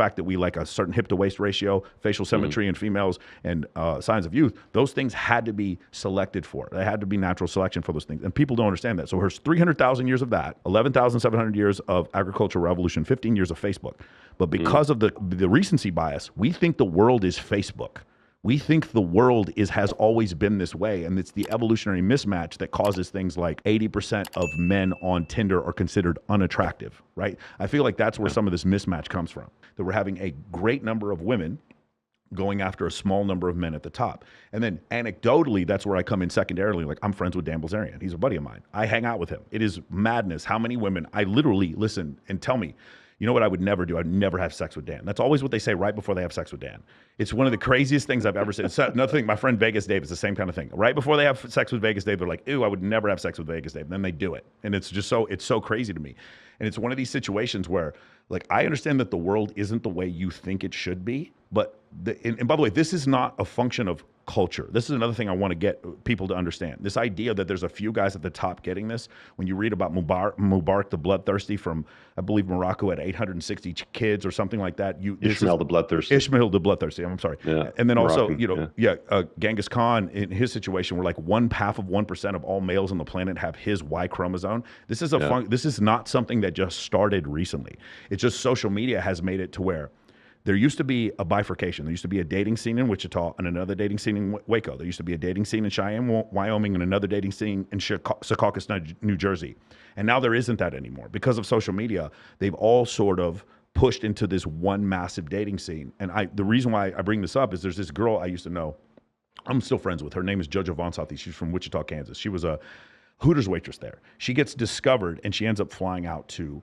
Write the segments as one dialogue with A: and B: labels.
A: fact that we like a certain hip to waist ratio, facial symmetry in females, and signs of youth, those things had to be selected for. They had to be natural selection for those things. And people don't understand that. So there's 300,000 years of that, 11,700 years of agricultural revolution, 15 years of Facebook. But because of the recency bias, we think the world is Facebook. We think the world has always been this way, and it's the evolutionary mismatch that causes things like 80% of men on Tinder are considered unattractive, right? I feel like that's where some of this mismatch comes from, that we're having a great number of women going after a small number of men at the top. And then anecdotally, that's where I come in secondarily. Like, I'm friends with Dan Bilzerian. He's a buddy of mine. I hang out with him. It is madness how many women I literally listen and tell me, you know what I would never do? I'd never have sex with Dan. That's always what they say right before they have sex with Dan. It's one of the craziest things I've ever said. It's another thing, my friend Vegas Dave is the same kind of thing. Right before they have sex with Vegas Dave, they're like, ew, I would never have sex with Vegas Dave. And then they do it. And it's just it's so crazy to me. And it's one of these situations where, like, I understand that the world isn't the way you think it should be, but and by the way, this is not a function of culture. This is another thing I want to get people to understand. This idea that there's a few guys at the top getting this. When you read about Mubarak the Bloodthirsty from, I believe, Morocco had 860 kids or something like that.
B: Ishmael the Bloodthirsty.
A: Ishmael the Bloodthirsty. I'm sorry.
B: Yeah,
A: and then
B: Moroccan,
A: also, Genghis Khan in his situation, where like 1/2% of all males on the planet have his Y chromosome. This is this is not something that just started recently. It's just social media has made it to where there used to be a bifurcation. There used to be a dating scene in Wichita and another dating scene in Waco. There used to be a dating scene in Cheyenne, Wyoming, and another dating scene in Secaucus, New Jersey. And now there isn't that anymore. Because of social media, they've all sort of pushed into this one massive dating scene. And the reason why I bring this up is there's this girl I used to know. I'm still friends with her. Her name is Jojo Von Southie. She's from Wichita, Kansas. She was a Hooters waitress there. She gets discovered, and she ends up flying out to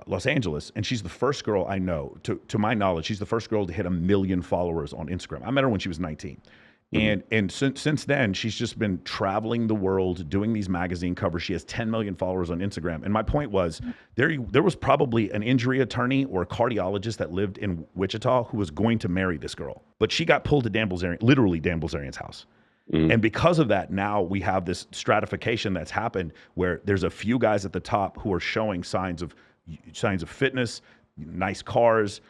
A: Los Angeles, and she's the first girl I know, to my knowledge, she's the first girl to hit 1 million followers on Instagram. I met her when she was 19. And since then, she's just been traveling the world, doing these magazine covers. She has 10 million followers on Instagram. And my point was, there was probably an injury attorney or a cardiologist that lived in Wichita who was going to marry this girl. But she got pulled to Dan Bilzerian, literally Dan Bilzerian's house. And because of that, now we have this stratification that's happened where there's a few guys at the top who are showing signs of fitness, nice cars,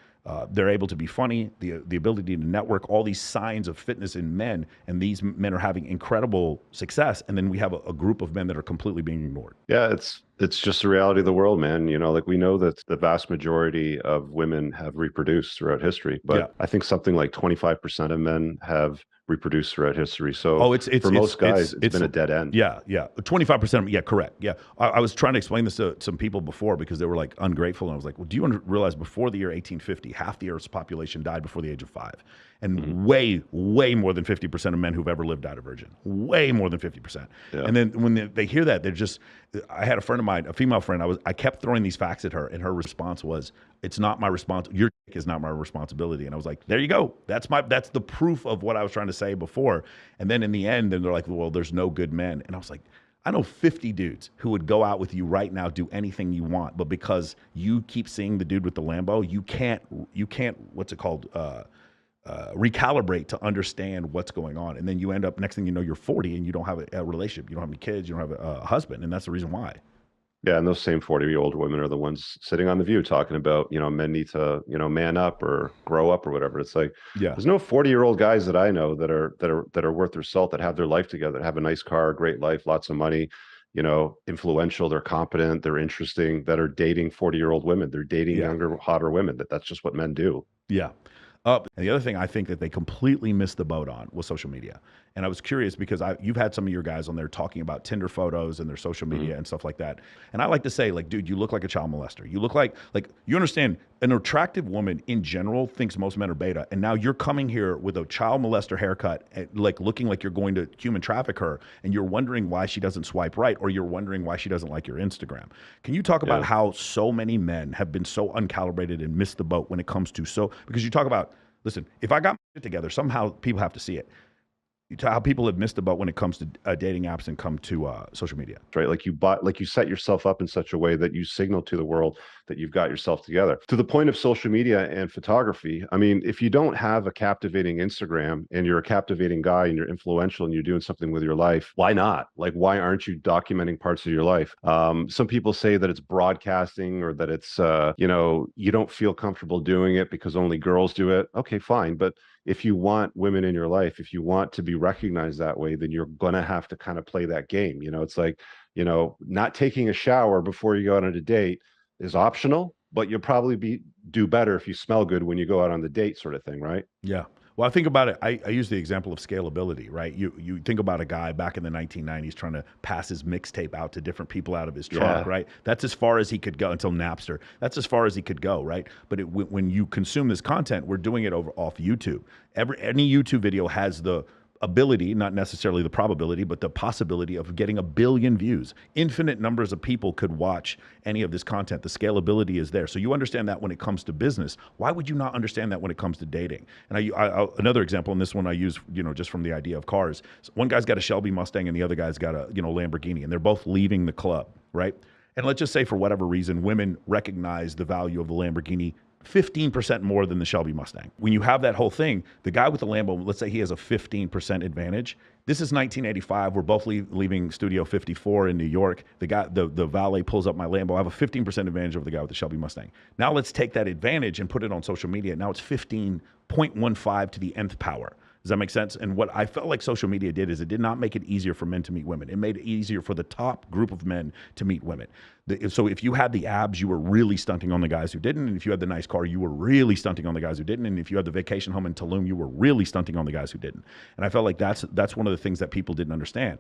A: they're able to be funny, the ability to network, all these signs of fitness in men, and these men are having incredible success. And then we have a group of men that are completely being ignored.
B: Yeah, it's just the reality of the world, man. You know, like, we know that the vast majority of women have reproduced throughout history, but I think something like 25% of men have reproduced throughout history. So for most guys, it's been a dead end.
A: Yeah, 25%. Yeah, correct. Yeah, I was trying to explain this to some people before because they were like ungrateful, and I was like, well, do you realize before the year 1850, half the Earth's population died before the age of 5, and way more than 50% of men who've ever lived died a virgin. Way more than 50%. Yeah. And then when they hear that, they're just. I had a friend of mine, a female friend. I kept throwing these facts at her, and her response was, "It's not my responsibility. Your dick is not my responsibility." And I was like, "There you go. That's the proof of what I was trying to say before." And then in the end, then they're like, "Well, there's no good men." And I was like, I know 50 dudes who would go out with you right now, do anything you want, but because you keep seeing the dude with the Lambo, you can't. What's it called? Recalibrate to understand what's going on. And then you end up, next thing you know, you're 40 and you don't have a relationship. You don't have any kids. You don't have a husband. And that's the reason why.
B: Yeah, and those same 40-year-old women are the ones sitting on The View talking about, men need to, man up or grow up or whatever. It's like, there's no 40-year-old guys that I know that are worth their salt, that have their life together, that have a nice car, great life, lots of money, influential, they're competent, they're interesting, that are dating 40-year-old women. They're dating younger, hotter women. That's just what men do.
A: Yeah. And the other thing I think that they completely missed the boat on was social media. And I was curious because you've had some of your guys on there talking about Tinder photos and their social media and stuff like that. And I like to say, like, dude, you look like a child molester. You look like you understand, an attractive woman in general thinks most men are beta. And now you're coming here with a child molester haircut, like looking like you're going to human traffic her, and you're wondering why she doesn't swipe right, or you're wondering why she doesn't like your Instagram. Can you talk about how so many men have been so uncalibrated and missed the boat when it comes to because you talk about, listen, if I got my shit together, somehow people have to see it. how people have missed about when it comes to dating apps and come to social media.
B: Right? Like you set yourself up in such a way that you signal to the world that you've got yourself together. To the point of social media and photography, I mean, if you don't have a captivating Instagram and you're a captivating guy and you're influential and you're doing something with your life, why not? Like, why aren't you documenting parts of your life? Some people say that it's broadcasting or that it's, you don't feel comfortable doing it because only girls do it. Okay, fine. But if you want women in your life, if you want to be recognized that way, then you're going to have to kind of play that game. It's like, not taking a shower before you go out on a date is optional, but you'll probably do better if you smell good when you go out on the date, sort of thing, right?
A: Yeah. Well, I think about it. I use the example of scalability, right? You think about a guy back in the 1990s trying to pass his mixtape out to different people out of his trunk, right? That's as far as he could go until Napster. That's as far as he could go, right? But when you consume this content, we're doing it off YouTube. Any YouTube video has the ability, not necessarily the probability, but the possibility of getting 1 billion views. Infinite numbers of people could watch any of this content. The scalability is there. So you understand that when it comes to business. Why would you not understand that when it comes to dating? And another example, and this one I use, just from the idea of cars. So one guy's got a Shelby Mustang and the other guy's got a, Lamborghini, and they're both leaving the club, right? And let's just say for whatever reason, women recognize the value of the Lamborghini 15% more than the Shelby Mustang. When you have that whole thing, the guy with the Lambo, let's say he has a 15% advantage. This is 1985. We're both leaving Studio 54 in New York. The valet pulls up my Lambo. I have a 15% advantage over the guy with the Shelby Mustang. Now let's take that advantage and put it on social media. Now it's 15.15 to the nth power. Does that make sense? And what I felt like social media did is it did not make it easier for men to meet women. It made it easier for the top group of men to meet women. So if you had the abs, you were really stunting on the guys who didn't. And if you had the nice car, you were really stunting on the guys who didn't. And if you had the vacation home in Tulum, you were really stunting on the guys who didn't. And I felt like that's one of the things that people didn't understand.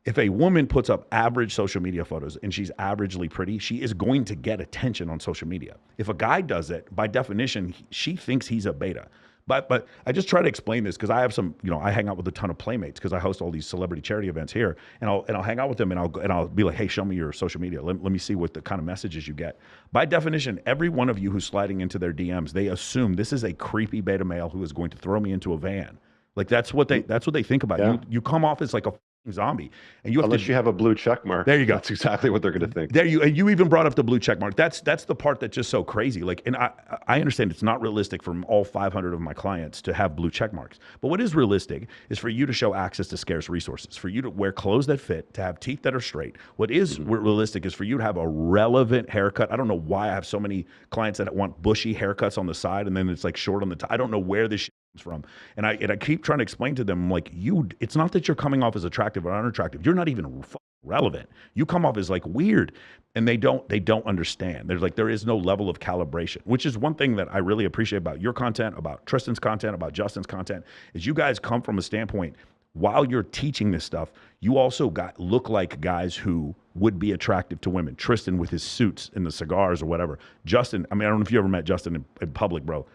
A: If a woman puts up average social media photos and she's averagely pretty, she is going to get attention on social media. If a guy does it, by definition, she thinks he's a beta. But I just try to explain this because I have some, I hang out with a ton of playmates because I host all these celebrity charity events here, and I'll hang out with them and I'll be like, hey, show me your social media. Let me see what the kind of messages you get. By definition, every one of you who's sliding into their DMs, they assume this is a creepy beta male who is going to throw me into a van. Like that's what they think about. Yeah. You come off as like a zombie, and
B: unless you have a blue check mark.
A: There you go.
B: That's exactly what they're going to think.
A: And you even brought up the blue check mark. That's the part that's just so crazy. Like, and I understand it's not realistic for all 500 of my clients to have blue check marks. But what is realistic is for you to show access to scarce resources, for you to wear clothes that fit, to have teeth that are straight. What is realistic is for you to have a relevant haircut. I don't know why I have so many clients that want bushy haircuts on the side and then it's like short on the top. I don't know where this from. And I keep trying to explain to them, like, it's not that you're coming off as attractive or unattractive. You're not even relevant. You come off as like weird, and they don't understand. There is no level of calibration, which is one thing that I really appreciate about your content, about Tristan's content, about Justin's content, is you guys come from a standpoint, while you're teaching this stuff, you also look like guys who would be attractive to women. Tristan with his suits and the cigars or whatever. Justin, I mean, I don't know if you ever met Justin in public, bro.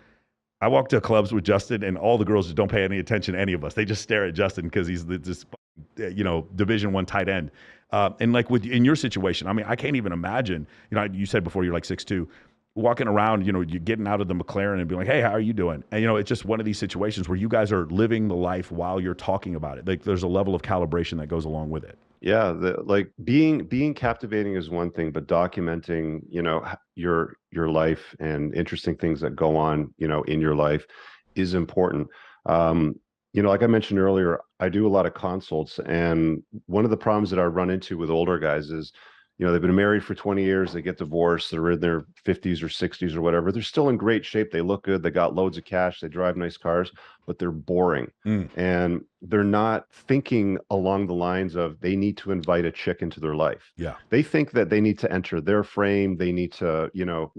A: I walk to clubs with Justin, and all the girls just don't pay any attention to any of us. They just stare at Justin because he's this, Division I tight end. And like in your situation, I mean, I can't even imagine. You said before you're like 6'2", walking around. You're getting out of the McLaren and being like, "Hey, how are you doing?" And it's just one of these situations where you guys are living the life while you're talking about it. Like there's a level of calibration that goes along with it.
B: Yeah, like being captivating is one thing, but documenting, your life and interesting things that go on, in your life is important. Like I mentioned earlier, I do a lot of consults, and one of the problems that I run into with older guys is, they've been married for 20 years, they get divorced, they're in their 50s or 60s or whatever. They're still in great shape. They look good. They got loads of cash. They drive nice cars, but they're boring. And they're not thinking along the lines of they need to invite a chick into their life.
A: Yeah.
B: They think that they need to enter their frame. They need to,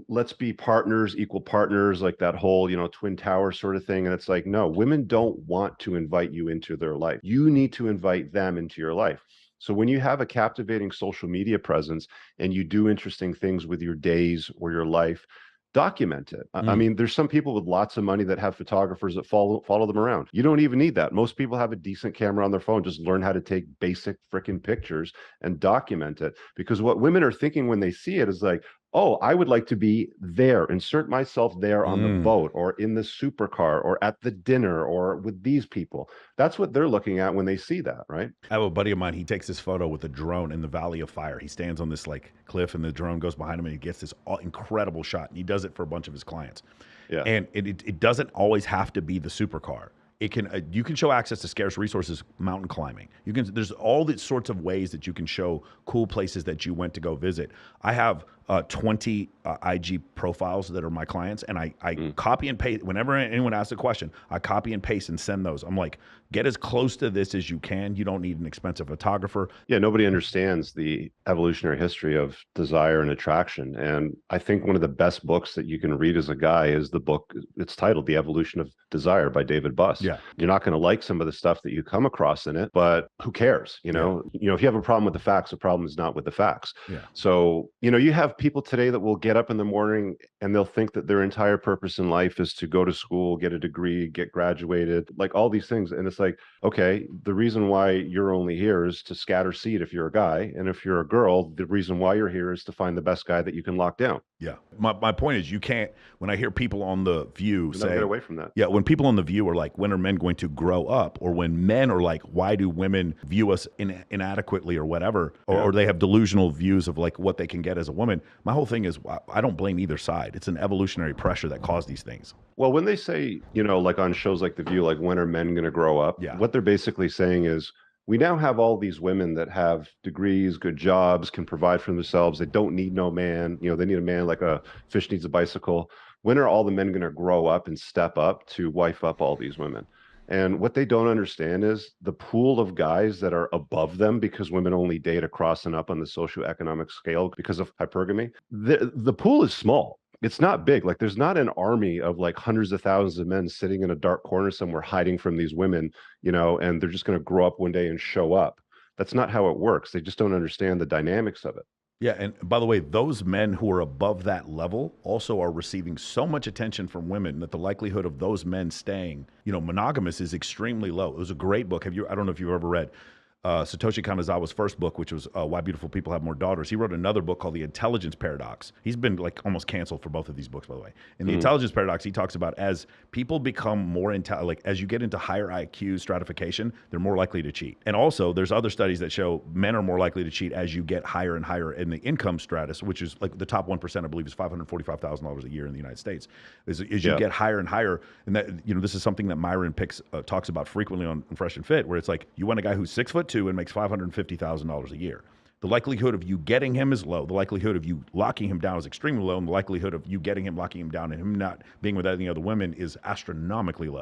B: let's be partners, equal partners, like that whole, twin tower sort of thing. And it's like, no, women don't want to invite you into their life. You need to invite them into your life. So when you have a captivating social media presence and you do interesting things with your days or your life, document it. I mean, there's some people with lots of money that have photographers that follow them around. You don't even need that. Most people have a decent camera on their phone. Just learn how to take basic freaking pictures and document it. Because what women are thinking when they see it is like, oh, I would like to be there, insert myself there on the boat or in the supercar or at the dinner or with these people. That's what they're looking at when they see that, right?
A: I have a buddy of mine. He takes this photo with a drone in the Valley of Fire. He stands on this like cliff, and the drone goes behind him, and he gets this incredible shot. And he does it for a bunch of his clients.
B: Yeah.
A: And it doesn't always have to be the supercar. It can you can show access to scarce resources, mountain climbing. There's all these sorts of ways that you can show cool places that you went to go visit. I have 20 IG profiles that are my clients, and I copy and paste whenever anyone asks a question. I copy and paste and send those. I'm like, get as close to this as you can. You don't need an expensive photographer.
B: Yeah, nobody understands the evolutionary history of desire and attraction. And I think one of the best books that you can read as a guy is the book. It's titled The Evolution of Desire by David Buss.
A: Yeah.
B: You're not going to like some of the stuff that you come across in it, but who cares? You know, if you have a problem with the facts, the problem is not with the facts.
A: Yeah.
B: So, you have people today that will get up in the morning and they'll think that their entire purpose in life is to go to school, get a degree, get graduated, like all these things. And it's like, okay, the reason why you're only here is to scatter seed if you're a guy. And if you're a girl, the reason why you're here is to find the best guy that you can lock down.
A: Yeah. My point is, you can't, when I hear people on The View say,
B: get away from that.
A: Yeah. When people on The View are like, when are men going to grow up? Or when men are like, why do women view us inadequately or whatever? Or they have delusional views of like what they can get as a woman. My whole thing is, I don't blame either side. It's an evolutionary pressure that caused these things.
B: Well, when they say, like on shows like The View, like when are men going to grow up?
A: Yeah.
B: What they're basically saying is, we now have all these women that have degrees, good jobs, can provide for themselves. They don't need no man. They need a man like a fish needs a bicycle. When are all the men going to grow up and step up to wife up all these women? And what they don't understand is the pool of guys that are above them, because women only date across and up on the socioeconomic scale because of hypergamy. The pool is small. It's not big. Like there's not an army of like hundreds of thousands of men sitting in a dark corner somewhere hiding from these women, and they're just going to grow up one day and show up. That's not how it works. They just don't understand the dynamics of it.
A: Yeah, and by the way, those men who are above that level also are receiving so much attention from women that the likelihood of those men staying, monogamous is extremely low. It was a great book. I don't know if you've ever read Satoshi Kanazawa's first book, which was Why Beautiful People Have More Daughters. He wrote another book called The Intelligence Paradox. He's been like almost canceled for both of these books, by the way. In The Intelligence Paradox, he talks about as people become more as you get into higher IQ stratification, they're more likely to cheat. And also, there's other studies that show men are more likely to cheat as you get higher and higher in the income stratus, which is like the top 1%, I believe, is $545,000 a year in the United States. As you get higher and higher, and that this is something that Myron talks about frequently on Fresh and Fit, where it's like you want a guy who's 6'2" and makes $550,000 a year. The likelihood of you getting him is low. The likelihood of you locking him down is extremely low. And the likelihood of you getting him, locking him down, and him not being with any other women is astronomically low.